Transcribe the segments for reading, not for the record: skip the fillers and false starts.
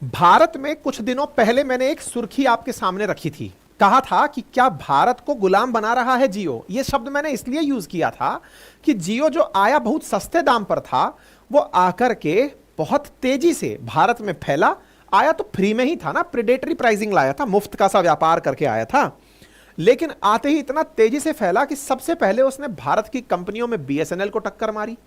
भारत में कुछ दिनों पहले मैंने एक सुर्खी आपके सामने रखी थी। कहा था कि क्या भारत को गुलाम बना रहा है जियो। यह शब्द मैंने इसलिए यूज किया था कि जियो जो आया बहुत सस्ते दाम पर था, वो आकर के बहुत तेजी से भारत में फैला। आया तो फ्री में ही था ना, प्रेडेटरी प्राइसिंग लाया था, मुफ्त का सा व्यापार करके आया था। लेकिन आते ही इतना तेजी से फैला कि सबसे पहले उसने भारत की कंपनियों में बीएसएनएल को टक्कर मारी।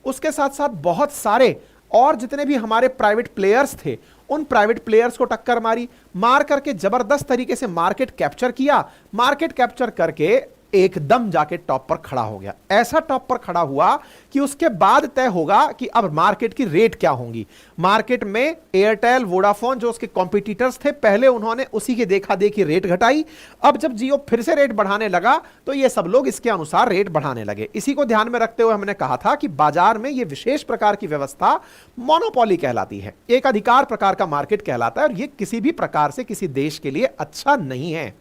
उसके साथ साथ बहुत सारे और जितने भी हमारे प्राइवेट प्लेयर्स थे, उन प्राइवेट प्लेयर्स को टक्कर मारी। मार करके जबरदस्त तरीके से मार्केट कैप्चर किया। मार्केट कैप्चर करके एकदम जाके टॉप पर खड़ा हो गया। ऐसा टॉप पर खड़ा हुआ कि उसके बाद तय होगा कि अब मार्केट की रेट क्या होंगी। मार्केट में एयरटेल, वोडाफोन जो उसके कॉम्पिटिटर्स थे, पहले उन्होंने उसी के देखा देखी रेट घटाई। अब जब जियो फिर से रेट बढ़ाने लगा तो ये सब लोग इसके अनुसार रेट बढ़ाने लगे। इसी को ध्यान में रखते हुए हमने कहा था कि बाजार में यह विशेष प्रकार की व्यवस्था मोनोपोली कहलाती है, एक अधिकार प्रकार का मार्केट कहलाता है, और यह किसी भी प्रकार से किसी देश के लिए अच्छा नहीं है।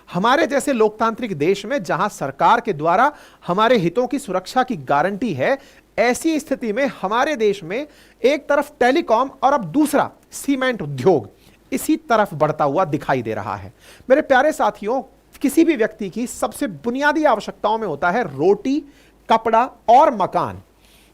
हमारे जैसे लोकतांत्रिक देश में जहां सरकार के द्वारा हमारे हितों की सुरक्षा की गारंटी है, ऐसी स्थिति में हमारे देश में एक तरफ टेलीकॉम और अब दूसरा सीमेंट उद्योग इसी तरफ बढ़ता हुआ दिखाई दे रहा है। मेरे प्यारे साथियों, किसी भी व्यक्ति की सबसे बुनियादी आवश्यकताओं में होता है रोटी, कपड़ा और मकान।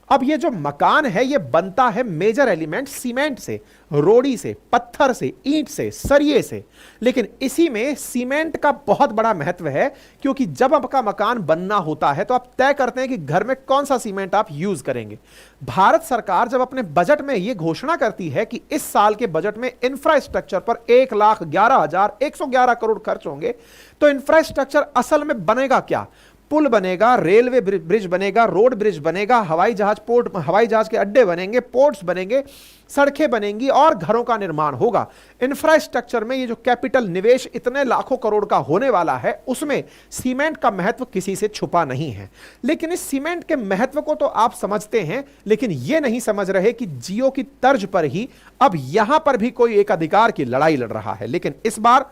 अब ये जो मकान है ये बनता है मेजर एलिमेंट सीमेंट से, रोड़ी से, पत्थर से, ईंट से, सरिये से। लेकिन इसी में सीमेंट का बहुत बड़ा महत्व है, क्योंकि जब आपका मकान बनना होता है तो आप तय करते हैं कि घर में कौन सा सीमेंट आप यूज करेंगे। भारत सरकार जब अपने बजट में यह घोषणा करती है कि इस साल के बजट में इंफ्रास्ट्रक्चर पर 1,11,111 करोड़ खर्च होंगे, तो इंफ्रास्ट्रक्चर असल में बनेगा क्या? पुल बनेगा, रेलवे ब्रिज बनेगा, रोड ब्रिज बनेगा, हवाई जहाज के अड्डे बनेंगे, पोर्ट्स बनेंगे, सड़कें बनेंगी और घरों का निर्माण होगा। इंफ्रास्ट्रक्चर में ये जो कैपिटल निवेश इतने लाखों करोड़ का होने वाला है, उसमें सीमेंट का महत्व किसी से छुपा नहीं है। लेकिन इस सीमेंट के महत्व को तो आप समझते हैं, लेकिन ये नहीं समझ रहे कि जियो की तर्ज पर ही अब यहां पर भी कोई एक अधिकार की लड़ाई लड़ रहा है। लेकिन इस बार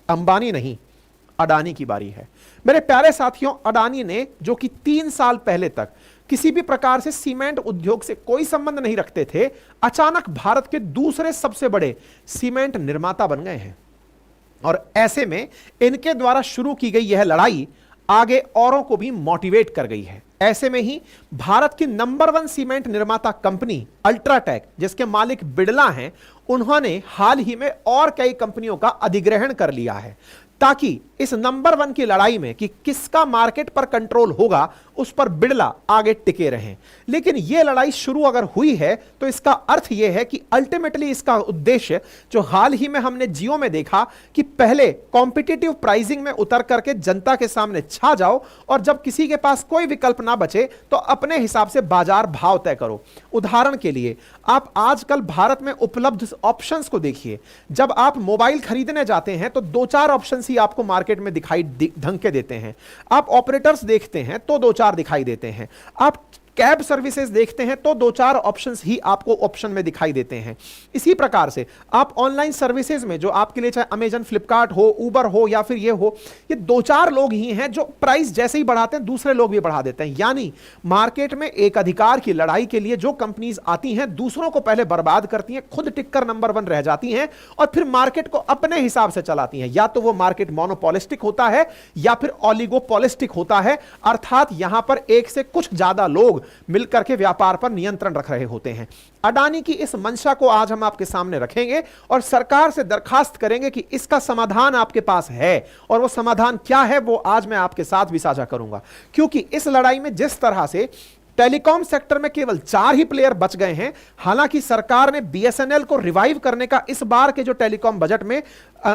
अंबानी नहीं, अडानी की बारी है। मेरे प्यारे साथियों, अडानी ने, जो कि 3 साल पहले तक किसी भी प्रकार से सीमेंट उद्योग से कोई संबंध नहीं रखते थे, अचानक भारत के दूसरे सबसे बड़े सीमेंट निर्माता बन गए हैं। और ऐसे में इनके द्वारा शुरू की गई यह लड़ाई आगे औरों को भी मोटिवेट कर गई है। ऐसे में ही भारत की नंबर 1 सीमेंट निर्माता कंपनी अल्ट्राटेक, जिसके मालिक बिड़ला हैं, उन्होंने हाल ही में और कई कंपनियों का अधिग्रहण कर लिया है, ताकि इस नंबर 1 की लड़ाई में कि किसका मार्केट पर कंट्रोल होगा, उस पर बिड़ला आगे टिके रहें। लेकिन यह लड़ाई शुरू अगर हुई है तो इसका अर्थ यह है कि अल्टीमेटली इसका उद्देश्य, जो हाल ही में हमने जियो में देखा कि पहले कॉम्पिटिटिव प्राइसिंग में उतर करके जनता के सामने छा जाओ, और जब किसी के पास कोई विकल्प ना बचे तो अपने हिसाब से बाजार भाव तय करो। उदाहरण के लिए आप आजकल भारत में उपलब्ध ऑप्शंस को देखिए। जब आप मोबाइल खरीदने जाते हैं तो 2-4 ऑप्शंस ही आपको मार्केट में दिखाई ढंग के देते हैं। आप ऑपरेटर्स देखते हैं तो 2-4 दिखाई देते हैं। आप कैब सर्विसेज देखते हैं तो 2-4 ऑप्शंस ही आपको ऑप्शन में दिखाई देते हैं। इसी प्रकार से आप ऑनलाइन सर्विसेज में, जो आपके लिए चाहे अमेजन, फ्लिपकार्ट हो, उबर हो या फिर ये हो, ये 2-4 लोग ही हैं जो प्राइस जैसे ही बढ़ाते हैं दूसरे लोग भी बढ़ा देते हैं। यानी मार्केट में एक अधिकार की लड़ाई के लिए जो कंपनीज आती हैं, दूसरों को पहले बर्बाद करती हैं, खुद टिककर नंबर 1 रह जाती हैं और फिर मार्केट को अपने हिसाब से चलाती हैं। या तो वो मार्केट मोनोपोलिस्टिक होता है या फिर ऑलिगोपोलिस्टिक होता है, अर्थात यहां पर एक से कुछ ज्यादा लोग मिलकर के व्यापार पर नियंत्रण रख रहे होते हैं। अडानी की इस मंशा को आज हम आपके सामने रखेंगे और सरकार से दरखास्त करेंगे कि इसका समाधान आपके पास है, और वो समाधान क्या है वो आज मैं आपके साथ भी साझा करूंगा। क्योंकि इस लड़ाई में जिस तरह से टेलीकॉम सेक्टर में केवल 4 ही प्लेयर बच गए हैं, हालांकि सरकार ने बीएसएनएल को रिवाइव करने का इस बार के जो टेलीकॉम बजट में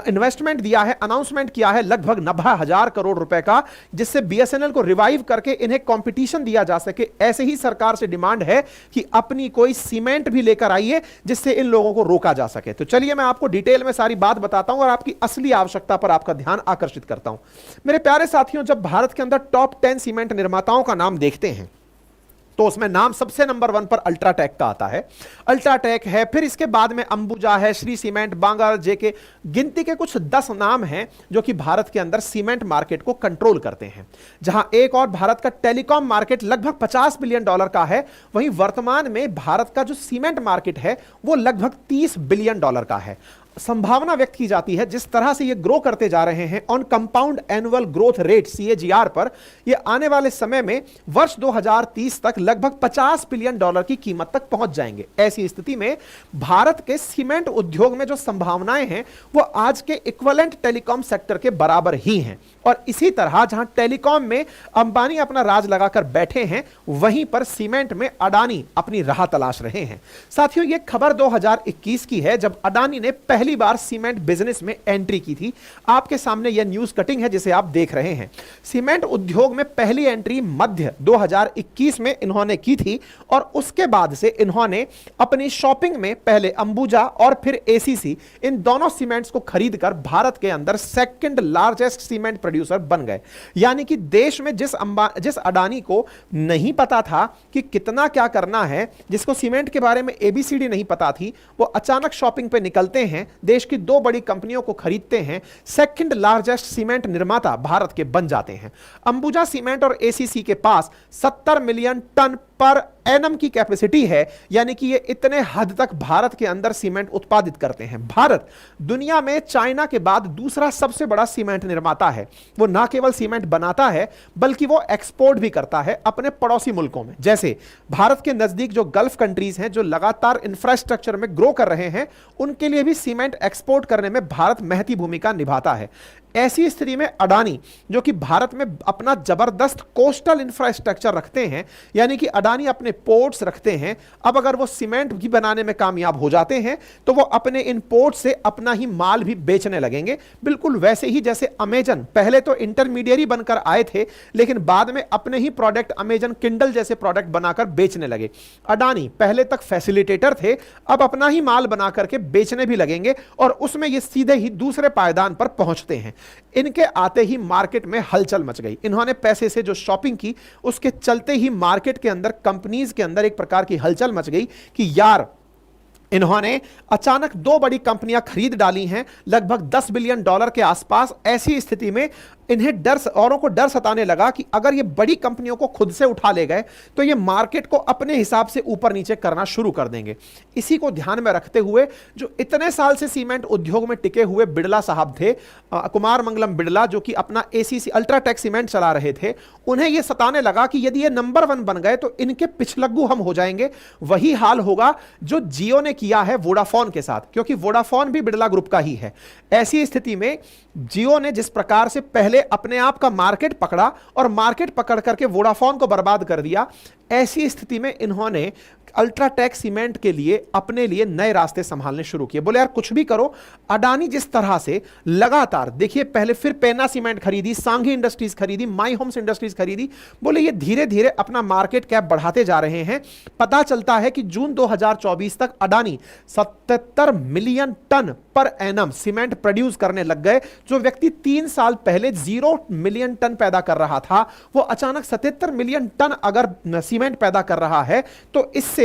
इन्वेस्टमेंट दिया है, अनाउंसमेंट किया है लगभग 90,000 करोड़ रुपए का, जिससे बीएसएनएल को रिवाइव करके इन्हें कंपटीशन दिया जा सके। ऐसे ही सरकार से डिमांड है कि अपनी कोई सीमेंट भी लेकर आइए जिससे इन लोगों को रोका जा सके। तो चलिए मैं आपको डिटेल में सारी बात बताता हूं और आपकी असली आवश्यकता पर आपका ध्यान आकर्षित करता हूं। मेरे प्यारे साथियों, जब भारत के अंदर टॉप 10 सीमेंट निर्माताओं का नाम देखते हैं तो उसमें नाम सबसे नंबर 1 पर अल्ट्राटेक का आता है। अल्ट्राटेक है, फिर इसके बाद में अंबुजा है, श्री सीमेंट, बांगर, जेके, गिनती के कुछ 10 नाम हैं जो कि भारत के अंदर सीमेंट मार्केट को कंट्रोल करते हैं। जहां एक और भारत का टेलीकॉम मार्केट लगभग $50 बिलियन का है, वहीं वर्तमान में भारत का जो सीमेंट मार्केट है वो लगभग $30 बिलियन का है। संभावना व्यक्त की जाती है जिस तरह से ये ग्रो करते जा रहे हैं on compound annual growth rate CAGR पर, ये आने वाले समय में वर्ष 2030 तक लगभग $50 बिलियन की कीमत तक पहुंच जाएंगे। ऐसी स्थिति में भारत के सीमेंट उद्योग में जो संभावनाएं हैं वो आज के इक्विवेलेंट टेलीकॉम सेक्टर के बराबर ही हैं। और इसी तरह जहां टेलीकॉम में अंबानी अपना राज लगाकर बैठे हैं, वहीं पर सीमेंट में अडानी अपनी राह तलाश रहे हैं। साथियों, यह खबर 2021 की है जब अडानी ने पहली बार सीमेंट बिजनेस में एंट्री की थी। आपके सामने यह न्यूज कटिंग है जिसे आप देख रहे हैं। सीमेंट उद्योग में पहली एंट्री मध्य 2021 में इन्होंने की थी और उसके बाद से इन्होंने अपनी शॉपिंग में पहले अंबुजा और फिर ACC, इन दोनों सीमेंट्स को खरीदकर भारत के अंदर सेकंड लार्जेस्ट सीमेंट प्रोड्यूसर बन गए। यानी कि देश में जिस अडानी को नहीं पता था कि कितना क्या करना है, जिसको सीमेंट के बारे में ABCD नहीं पता थी, वो अचानक शॉपिंग पे निकलते हैं, देश की 2 बड़ी कंपनियों को खरीदते हैं, सेकंड लार्जेस्ट सीमेंट निर्माता भारत के बन जाते हैं। अंबुजा सीमेंट और ACC के पास 70 मिलियन टन पर एनम की कैपेसिटी है, यानी कि ये इतने हद तक भारत के अंदर सीमेंट उत्पादित करते हैं। भारत दुनिया में चाइना के बाद दूसरा सबसे बड़ा सीमेंट निर्माता है। वो ना केवल सीमेंट बनाता है बल्कि वो एक्सपोर्ट भी करता है अपने पड़ोसी मुल्कों में। जैसे भारत के नजदीक जो गल्फ कंट्रीज हैं जो लगातार इंफ्रास्ट्रक्चर में ग्रो कर रहे हैं, उनके लिए भी सीमेंट एक्सपोर्ट करने में भारत महती भूमिका निभाता है। ऐसी स्थिति में अडानी, जो कि भारत में अपना जबरदस्त कोस्टल इंफ्रास्ट्रक्चर रखते हैं, यानी कि अडानी अपने पोर्ट्स रखते हैं, अब अगर वो सीमेंट भी बनाने में कामयाब हो जाते हैं तो वो अपने इन पोर्ट से अपना ही माल भी बेचने लगेंगे। बिल्कुल वैसे ही जैसे अमेजन पहले तो इंटरमीडियरी बनकर आए थे, लेकिन बाद में अपने ही प्रोडक्ट अमेजन किंडल जैसे प्रोडक्ट बनाकर बेचने लगे। अडानी पहले तक फैसिलिटेटर थे, अब अपना ही माल बनाकर के बेचने भी लगेंगे और उसमें ये सीधे ही दूसरे पायदान पर पहुंचते हैं। इनके आते ही मार्केट में हलचल मच गई। इन्होंने पैसे से जो शॉपिंग की, उसके चलते ही मार्केट के अंदर, कंपनीज के अंदर एक प्रकार की हलचल मच गई कि यार, इन्होंने अचानक 2 बड़ी कंपनियां खरीद डाली हैं लगभग $10 बिलियन के आसपास। ऐसी स्थिति में इन्हें औरों को डर सताने लगा कि अगर ये बड़ी कंपनियों को खुद से उठा ले गए तो ये मार्केट को अपने हिसाब से ऊपर नीचे करना शुरू कर देंगे। इसी को ध्यान में रखते हुए जो इतने साल से सीमेंट उद्योग में टिके हुए बिड़ला साहब थे, कुमार मंगलम बिड़ला, जो कि अपना ACC अल्ट्राटेक सीमेंट चला रहे थे, उन्हें यह सताने लगा कि यदि ये नंबर 1 बन गए तो इनके पिछलग्गू हम हो जाएंगे। वही हाल होगा जो जियो ने किया है वोडाफोन के साथ, क्योंकि वोडाफोन भी बिड़ला ग्रुप का ही है। ऐसी स्थिति में जियो ने जिस प्रकार से पहले अपने आप का मार्केट पकड़ा और मार्केट पकड़ करके वोडाफोन को बर्बाद कर दिया, ऐसी स्थिति में इन्होंने अल्ट्राटेक सीमेंट के लिए अपने लिए नए रास्ते संभालने शुरू किए। बोले यार कुछ भी करो, अडानी जिस तरह से लगातार, देखिए पहले फिर पेना सीमेंट खरीदी, सांघी इंडस्ट्रीज खरीदी, माई होम्स इंडस्ट्रीज खरीदी, बोले ये धीरे धीरे अपना मार्केट कैप बढ़ाते जा रहे हैं। पता चलता है कि जून 2024 तक Adani 77 million ton per annum cement produce करने लग गए। जो व्यक्ति 3 साल पहले 0 मिलियन टन पैदा कर रहा था, वो अचानक 77 मिलियन टन अगर सीमेंट पैदा कर रहा है तो इससे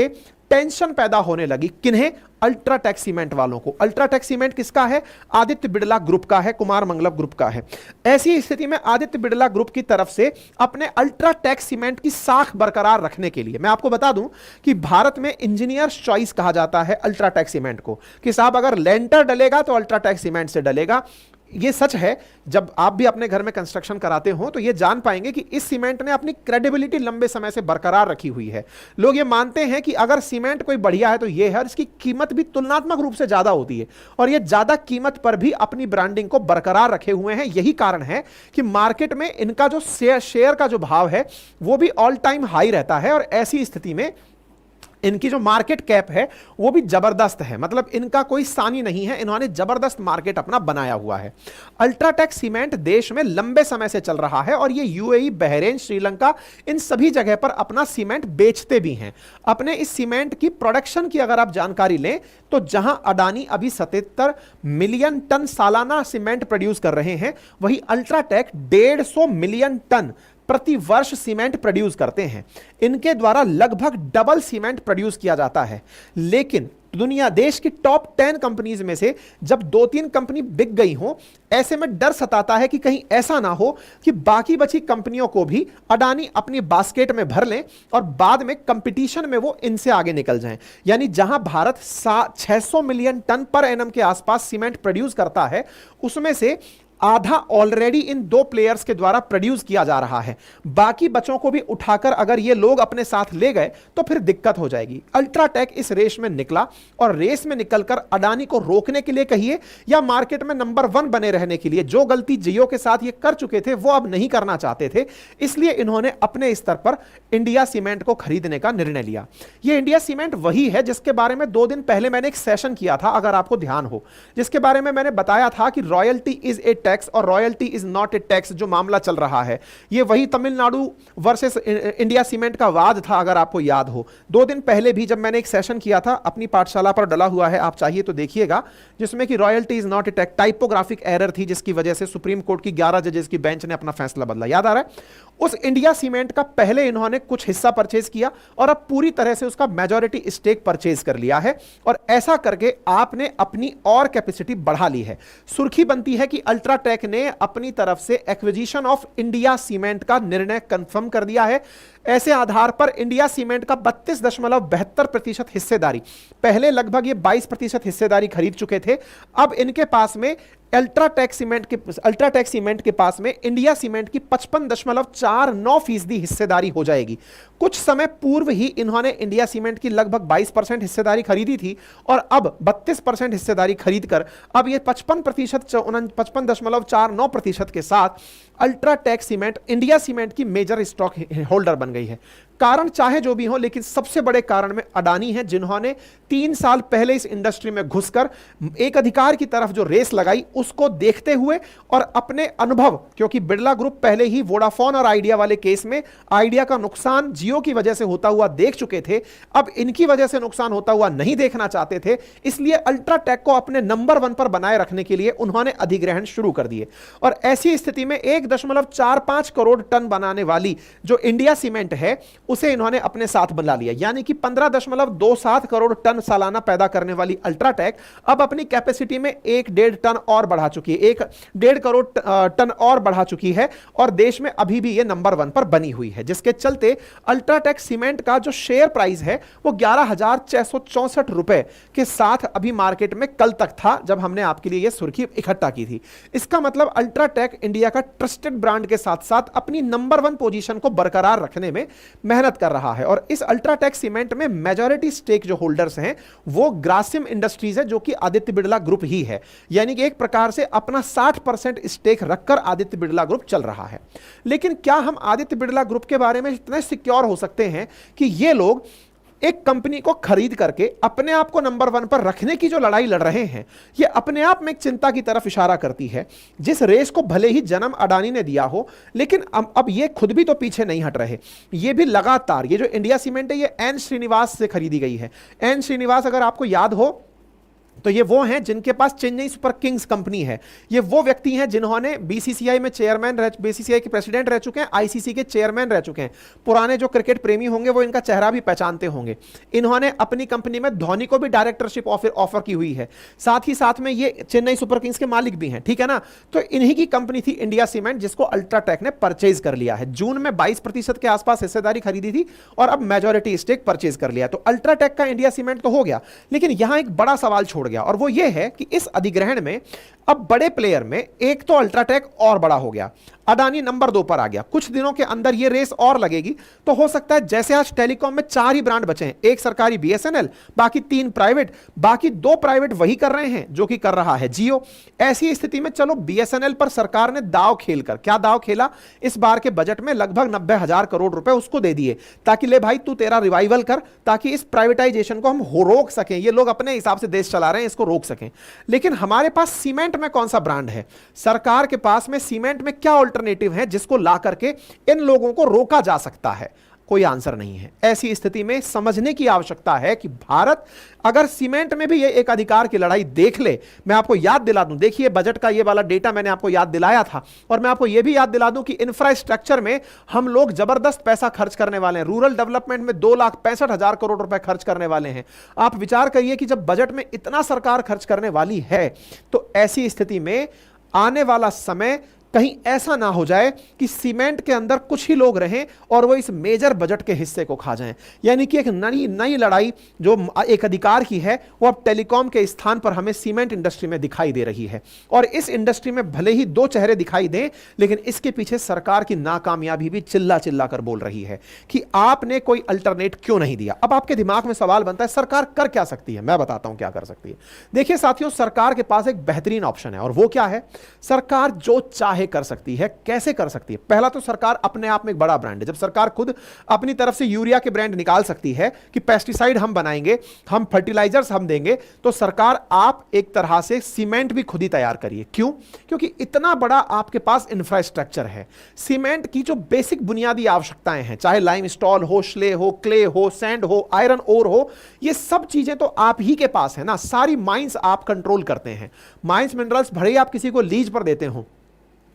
टेंशन पैदा होने लगी। किन्हें? अल्ट्राटेक सीमेंट वालों को। अल्ट्राटेक सीमेंट किसका है? आदित्य बिड़ला ग्रुप का है, कुमार मंगलम ग्रुप का है। ऐसी स्थिति में आदित्य बिड़ला ग्रुप की तरफ से अपने अल्ट्राटेक सीमेंट की साख बरकरार रखने के लिए, मैं आपको बता दूं कि भारत में इंजीनियर्स चॉइस कहा जाता है अल्ट्राटेक सीमेंट को, कि साहब अगर लेंटर डलेगा तो अल्ट्राटेक सीमेंट से डलेगा। ये सच है, जब आप भी अपने घर में कंस्ट्रक्शन कराते हो तो ये जान पाएंगे कि इस सीमेंट ने अपनी क्रेडिबिलिटी लंबे समय से बरकरार रखी हुई है। लोग ये मानते हैं कि अगर सीमेंट कोई बढ़िया है तो ये है, और इसकी कीमत भी तुलनात्मक रूप से ज्यादा होती है, और ये ज्यादा कीमत पर भी अपनी ब्रांडिंग को बरकरार रखे हुए हैं। यही कारण है कि मार्केट में इनका जो शेयर का जो भाव है वो भी ऑल टाइम हाई रहता है, और ऐसी स्थिति में इनकी जो मार्केट कैप है वो भी जबरदस्त है। मतलब इनका कोई सानी नहीं है, इन्होंने जबरदस्त मार्केट अपना बनाया हुआ है। अल्ट्राटेक सीमेंट देश में लंबे समय से चल रहा है और ये UAE, बहरेन, श्रीलंका, इन सभी जगह पर अपना सीमेंट बेचते भी हैं। अपने इस सीमेंट की प्रोडक्शन की अगर आप जानकारी लें तो जहां अडानी अभी 77 मिलियन टन सालाना सीमेंट प्रोड्यूस कर रहे हैं, वही अल्ट्राटेक 150 मिलियन टन प्रति वर्ष सीमेंट प्रोड्यूस करते हैं। इनके द्वारा लगभग डबल सीमेंट प्रोड्यूस किया जाता है। लेकिन दुनिया देश की टॉप 10 कंपनीज में से जब 2-3 कंपनी बिक गई हो, ऐसे में डर सताता है कि कहीं ऐसा ना हो कि बाकी बची कंपनियों को भी अडानी अपनी बास्केट में भर लें और बाद में कंपटीशन में वो इनसे आगे निकल जाएं। यानी जहां Bharat 600 million ton per annum के आसपास सीमेंट प्रोड्यूस करता है, उसमें से आधा ऑलरेडी इन 2 प्लेयर्स के द्वारा प्रोड्यूस किया जा रहा है। बाकी बच्चों को भी उठाकर अगर ये लोग अपने साथ ले गए तो फिर दिक्कत हो जाएगी। अल्ट्राटेक इस रेस में निकला और रेस में निकलकर अडानी को रोकने के लिए कहिए या मार्केट में नंबर 1 बने रहने के लिए, जो गलती जियो के साथ ये कर चुके थे वो अब नहीं करना चाहते थे, इसलिए इन्होंने अपने स्तर पर इंडिया सीमेंट को खरीदने का निर्णय लिया। ये इंडिया सीमेंट वही है जिसके बारे में 2 दिन पहले मैंने एक सेशन किया था, अगर आपको ध्यान हो, जिसके बारे में मैंने बताया था कि रॉयल्टी इज ए टैक्स और royalty is not a tax. जो मामला चल रहा है ये वही तमिलनाडु वर्सेस इंडिया सीमेंट का वाद था, अगर आपको याद हो। 2 दिन पहले भी जब मैंने एक सेशन किया था, अपनी पाठशाला पर डला हुआ है, आप चाहिए तो देखिएगा, जिसमें कि royalty is not a tax typographic error थी, जिसकी वजह से सुप्रीम कोर्ट की 11 जजेस की बेंच ने अपना फैसला बदला। याद आ रहा है? उस इंडिया सीमेंट का पहले इन्होंने कुछ हिस्सा परचेज किया और अब पूरी तरह से उसका मेजॉरिटी स्टेक परचेज कर लिया है, और ऐसा करके आपने अपनी और कैपेसिटी बढ़ा ली है। सुर्खी बनती है कि अल्ट्राटेक ने अपनी तरफ से एक्विजिशन ऑफ इंडिया सीमेंट का निर्णय कंफर्म कर दिया है। ऐसे आधार पर इंडिया सीमेंट का 32.72% हिस्सेदारी, पहले लगभग ये 22% हिस्सेदारी खरीद चुके थे, अब इनके पास में अल्ट्राटेक सीमेंट के पास में इंडिया सीमेंट की 55.49% हिस्सेदारी हो जाएगी। कुछ समय पूर्व ही इन्होंने इंडिया सीमेंट की लगभग 22% हिस्सेदारी खरीदी थी और अब 32% हिस्सेदारी खरीदकर अब ये 55.49% के साथ अल्ट्राटेक सीमेंट इंडिया सीमेंट की मेजर स्टॉक होल्डर बन गई है। कारण चाहे जो भी हो, लेकिन सबसे बड़े कारण में अडानी है, जिन्होंने 3 साल पहले इस इंडस्ट्री में घुसकर एक अधिकार की तरफ जो रेस लगाई, उसको देखते हुए और अपने अनुभव, क्योंकि बिरला ग्रुप पहले ही वोडाफोन और आइडिया वाले केस में आइडिया का नुकसान जियो की वजह से होता हुआ देख चुके थे, अब इनकी वजह से नुकसान होता हुआ नहीं देखना चाहते थे, इसलिए अल्ट्राटेक को अपने नंबर 1 पर बनाए रखने के लिए उन्होंने अधिग्रहण शुरू कर दिए। और ऐसी स्थिति में 1.45 करोड़ टन बनाने वाली जो इंडिया सीमेंट है, उसे इन्होंने अपने साथ बना लिया। यानी कि 15.27 करोड़ टन सालाना पैदा करने वाली अल्ट्राटेक अब अपनी कैपेसिटी में 1.5 टन और बढ़ा चुकी है, 1.5 करोड़ टन और बढ़ा चुकी है, और देश में अभी भी यह नंबर 1 पर बनी हुई है, जिसके चलते अल्ट्राटेक सीमेंट का जो शेयर प्राइस है वो 11,664 रुपए के साथ अभी मार्केट में कल तक था, जब हमने आपके लिए यह सुर्खी इकट्ठा की थी। इसका मतलब अल्ट्राटेक इंडिया का ट्रस्टेड ब्रांड के साथ साथ अपनी नंबर 1 पोजीशन को बरकरार रखने में मेहनत कर रहा है। और इस अल्ट्राटेक सीमेंट में मेजॉरिटी स्टेक जो होल्डर्स हैं वो ग्रासिम इंडस्ट्रीज है, जो कि आदित्य बिरला ग्रुप ही है। यानी कि एक प्रकार से अपना 60% स्टेक रखकर आदित्य बिरला ग्रुप चल रहा है। लेकिन क्या हम आदित्य बिरला ग्रुप के बारे में इतने सिक्योर हो सकते हैं कि ये लोग एक कंपनी को खरीद करके अपने आप को नंबर 1 पर रखने की जो लड़ाई लड़ रहे हैं, ये अपने आप में एक चिंता की तरफ इशारा करती है, जिस रेस को भले ही जन्म अडानी ने दिया हो, लेकिन अब ये खुद भी तो पीछे नहीं हट रहे। ये भी लगातार, ये जो इंडिया सीमेंट है ये एन श्रीनिवास से खरीदी गई है। एन श्रीनिवास अगर आपको याद हो तो ये वो हैं जिनके पास चेन्नई सुपर किंग्स कंपनी है। ये वो व्यक्ति हैं जिन्होंने बीसीसीआई में चेयरमैन बीसीसीआई के प्रेसिडेंट रह चुके हैं, आईसीसी के चेयरमैन रह चुके हैं। पुराने जो क्रिकेट प्रेमी होंगे वो इनका चेहरा भी पहचानते होंगे। इन्होंने अपनी कंपनी में धोनी को भी डायरेक्टरशिप ऑफर की हुई है, साथ ही साथ में ये चेन्नई सुपर किंग्स के मालिक भी हैं, ठीक है ना। तो इन्हीं की कंपनी थी इंडिया सीमेंट, जिसको अल्ट्राटेक ने परचेज कर लिया है। जून में 22% के आसपास हिस्सेदारी खरीदी थी और अब मेजॉरिटी स्टेक परचेज कर लिया। तो अल्ट्राटेक का इंडिया सीमेंट तो हो गया, लेकिन यहां एक बड़ा सवाल छोड़ गया, और वो ये है कि इस अधिग्रहण में अब बड़े प्लेयर में एक तो अल्ट्राटेक और बड़ा हो गया, अडानी नंबर 2 पर आ गया। कुछ दिनों के अंदर ये रेस और लगेगी, तो हो सकता है जैसे आज टेलीकॉम में 4 ही ब्रांड बचे हैं, एक सरकारी बीएसएनएल, बाकी 3 प्राइवेट, बाकी 2 प्राइवेट वही कर रहे हैं जो कि कर रहा है जियो। ऐसी स्थिति में चलो बीएसएनएल पर सरकार ने दांव खेलकर, क्या दांव खेला, इस बार के बजट में लगभग 90,000 करोड़ रुपए उसको दे दिए, ताकि ले भाई तू तेरा रिवाइवल कर, ताकि इस प्राइवेटाइजेशन को हम रोक सकें। ये लोग अपने हिसाब से देश चला रहे हैं, इसको रोक सकें। लेकिन हमारे पास सीमेंट में कौन सा ब्रांड है, सरकार के पास में सीमेंट में क्या अल्टरनेटिव है जिसको ला करके इन लोगों को रोका जा सकता है। कोई आंसर नहीं है। ऐसी स्थिति में समझने की आवश्यकता है कि भारत अगर सीमेंट में भी ये एक अधिकार की लड़ाई देख ले, मैं आपको याद दिला दूं, देखिए बजट का ये वाला डेटा मैंने आपको याद दिलाया था, और मैं आपको ये भी याद दिला दूं कि इंफ्रास्ट्रक्चर में हम लोग जबरदस्त पैसा खर्च करने वाले हैं। रूरल डेवलपमेंट में 2,65,000 करोड़ रुपए खर्च करने वाले हैं। आप विचार करिए कि जब बजट में इतना सरकार खर्च करने वाली है, तो ऐसी स्थिति में आने वाला समय कहीं ऐसा ना हो जाए कि सीमेंट के अंदर कुछ ही लोग रहें और वो इस मेजर बजट के हिस्से को खा जाएं। यानी कि एक नई लड़ाई जो एक अधिकार की है, वो अब टेलीकॉम के स्थान पर हमें सीमेंट इंडस्ट्री में दिखाई दे रही है। और इस इंडस्ट्री में भले ही दो चेहरे दिखाई दें, लेकिन इसके पीछे सरकार की नाकामयाबी भी चिल्ला चिल्ला कर बोल रही है कि आपने कोई अल्टरनेट क्यों नहीं दिया। अब आपके दिमाग में सवाल बनता है, सरकार कर क्या सकती है? मैं बताता हूं क्या कर सकती है। देखिए साथियों, सरकार के पास एक बेहतरीन ऑप्शन है, और वो क्या है? सरकार जो चाहे कर सकती है। कैसे कर सकती है? पहला तो सरकार अपने आप में एक बड़ा ब्रांड है। जब सरकार खुद अपनी तरफ से यूरिया के ब्रांड निकाल सकती है कि पेस्टिसाइड हम बनाएंगे, हम फर्टिलाइजर्स हम देंगे, तो सरकार आप एक तरह से सीमेंट भी खुद ही तैयार करिए। क्यों? क्योंकि इतना बड़ा आपके पास इंफ्रास्ट्रक्चर है। सीमेंट की जो बेसिक बुनियादी आवश्यकताएं हैं, चाहे लाइमस्टोन हो, श्ले हो, क्ले हो, सैंड हो, आयरन ओर हो, ये सब चीजें तो आप ही के पास है ना। सारी माइंस आप कंट्रोल करते हैं। माइंस मिनरल्स भले ही आप किसी को लीज पर देते हो,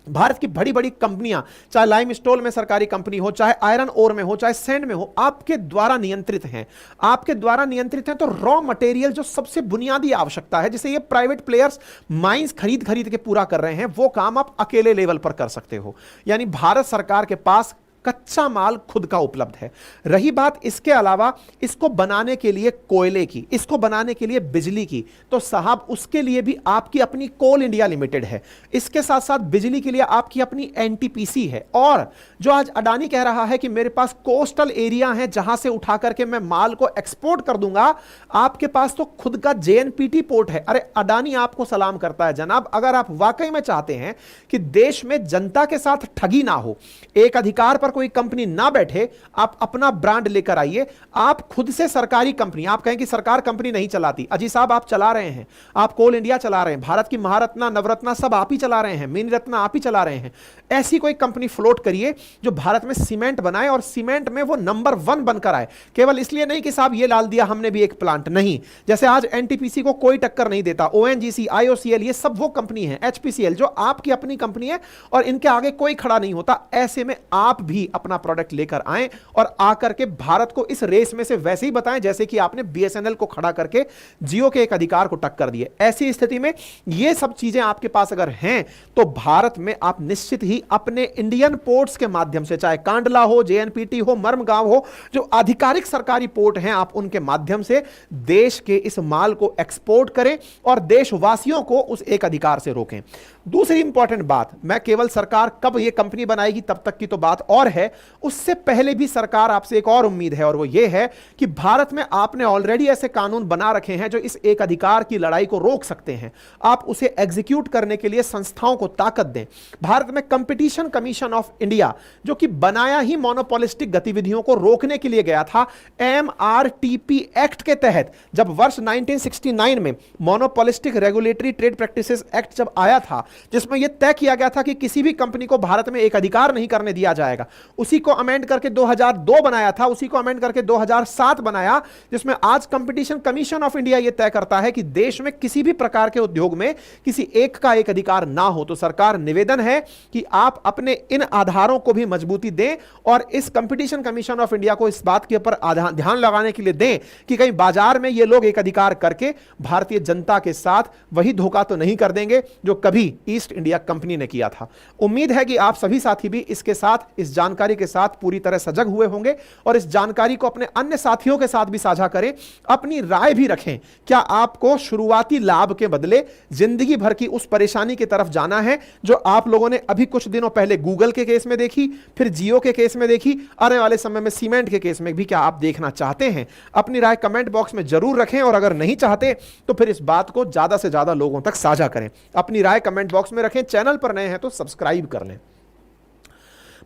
भारत की बड़ी बड़ी कंपनियां, चाहे लाइमस्टोन में सरकारी कंपनी हो, चाहे आयरन ओर में हो, चाहे सैंड में हो, आपके द्वारा नियंत्रित हैं। आपके द्वारा नियंत्रित हैं। तो रॉ मटेरियल जो सबसे बुनियादी आवश्यकता है, जिसे ये प्राइवेट प्लेयर्स माइंस खरीद खरीद के पूरा कर रहे हैं, वो काम आप अकेले लेवल पर कर सकते हो। यानी भारत सरकार के पास कच्चा माल खुद का उपलब्ध है। रही बात इसके अलावा इसको बनाने के लिए कोयले की, इसको बनाने के लिए बिजली की, तो साहब उसके लिए भी आपकी अपनी कोल इंडिया लिमिटेड है। इसके साथ साथ बिजली के लिए आपकी अपनी एनटीपीसी है। और जो आज अडानी कह रहा है कि मेरे पास कोस्टल एरिया है जहां से उठा करके मैं माल को एक्सपोर्ट कर दूंगा, आपके पास तो खुद का जेएनपीटी पोर्ट है। अरे अडानी आपको सलाम करता है जनाब। अगर आप वाकई में चाहते हैं कि देश में जनता के साथ ठगी ना हो, एक अधिकार पर कोई कंपनी ना बैठे, आप अपना ब्रांड लेकर आइए। आप खुद से सरकारी कंपनी, आप कहें कि सरकार कंपनी नहीं चलाती, अजी साहब आप चला रहे हैं। आप कोल इंडिया चला रहे हैं, भारत की महारत्ना नवरत्ना सब आप ही चला रहे हैं, मिनी रत्ना आप ही चला रहे हैं। ऐसी कोई कंपनी फ्लोट करिए जो भारत में सीमेंट बनाए और सीमेंट में वो नंबर 1 बनकर आए। केवल इसलिए नहीं कि साहब ये डाल दिया हमने भी एक प्लांट, नहीं। जैसे आज एनटीपीसी को कोई टक्कर नहीं देता, ओएनजीसी, आईओसीएल, ये सब वो कंपनी है, एचपीसीएल जो आपकी अपनी कंपनी है और इनके आगे कोई खड़ा नहीं होता। ऐसे में आप भी अपना प्रोडक्ट लेकर आएं और आकर के भारत को इस रेस में से वैसे ही बताएं जैसे कि आपने बीएसएनएल को खड़ा करके जियो के एक अधिकार को टक्कर दिए। ऐसी स्थिति में ये सब चीजें आपके पास अगर हैं तो भारत में आप निश्चित ही अपने इंडियन पोर्ट्स के माध्यम से, चाहे कांडला हो, जेएनपीटी हो, मर्मगांव हो, जो आधिकारिक सरकारी पोर्ट हैं, आप उनके माध्यम से देश के इस माल को एक्सपोर्ट करें और देशवासियों को उस एक अधिकार से रोकें। दूसरी इंपॉर्टेंट बात, मैं केवल सरकार कब यह कंपनी बनाएगी तब तक की तो बात और है, उससे पहले भी सरकार आपसे एक और उम्मीद है, और वो ये है कि भारत में आपने ऑलरेडी ऐसे कानून बना रखे हैं जो इस एक अधिकार की लड़ाई को रोक सकते हैं। आप उसे एग्जीक्यूट करने के लिए संस्थाओं को ताकत दें। भारत में कंपटीशन कमीशन ऑफ इंडिया, जो कि बनाया ही मोनोपोलिस्टिक गतिविधियों को रोकने के लिए गया था, एमआरटीपी एक्ट के तहत, जब वर्ष 1969 में monopolistic regulatory trade practices act जब आया था, जिसमें यह तय किया गया था कि किसी भी कंपनी को भारत में एक अधिकार नहीं करने दिया जाएगा, उसी को अमेंड करके 2002 बनाया था, उसी को अमेंड करके 2007 बनाया, जिसमें आज कंपटीशन कमीशन ऑफ इंडिया यह तय करता है कि देश में किसी भी प्रकार के उद्योग में किसी एक का एक अधिकार ना हो। तो सरकार निवेदन है कि आप अपने इन आधारों को भी मजबूती दें और इस कंपटीशन कमीशन ऑफ इंडिया को इस बात के ऊपर ध्यान लगाने के लिए दें कि कहीं बाजार में ये लोग एक अधिकार करके भारतीय जनता के साथ वही धोखा तो नहीं कर देंगे जो कभी ईस्ट इंडिया कंपनी ने किया था। उम्मीद है कि आप सभी साथी भी इसके साथ, इस जानकारी के साथ पूरी तरह सजग हुए होंगे और इस जानकारी को अपने अन्य साथियों के साथ भी साझा करें। अपनी राय भी रखें। क्या आपको शुरुआती लाभ के बदले जिंदगी भर की उस परेशानी की तरफ जाना है जो आप लोगों ने अभी कुछ दिनों पहले गूगल के केस में देखी, फिर जियो के केस में देखी, आने वाले समय में सीमेंट के केस में भी क्या आप देखना चाहते हैं? अपनी राय कमेंट बॉक्स में जरूर रखें और अगर नहीं चाहते तो फिर इस बात को ज्यादा से ज्यादा लोगों तक साझा करें। अपनी राय कमेंट बॉक्स में रखें। चैनल पर नए हैं तो सब्सक्राइब कर लें।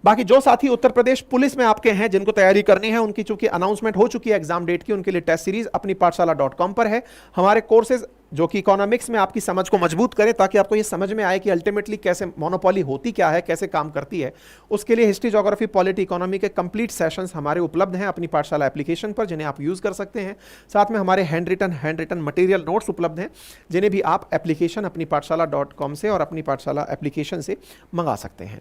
बाकी जो साथी उत्तर प्रदेश पुलिस में आपके हैं, जिनको तैयारी करनी है, उनकी चूंकि अनाउंसमेंट हो चुकी है एग्जाम डेट की, उनके लिए टेस्ट सीरीज अपनी पाठशाला.com पर है। हमारे कोर्सेज जो कि इकोनॉमिक्स में आपकी समझ को मजबूत करे, ताकि आपको ये समझ में आए कि अल्टीमेटली कैसे मोनोपोली होती क्या है, कैसे काम करती है। उसके लिए हिस्ट्री, ज्योग्राफी, पॉलिटी, इकोनॉमी के कंप्लीट सेशंस हमारे उपलब्ध हैं अपनी पाठशाला एप्लीकेशन पर, जिन्हें आप यूज़ कर सकते हैं। साथ में हमारे हैंड रिटन मटेरियल नोट्स उपलब्ध हैं, जिन्हें भी आप एप्लीकेशन अपनी पाठशाला .com से और अपनी पाठशाला एप्लीकेशन से मंगा सकते हैं।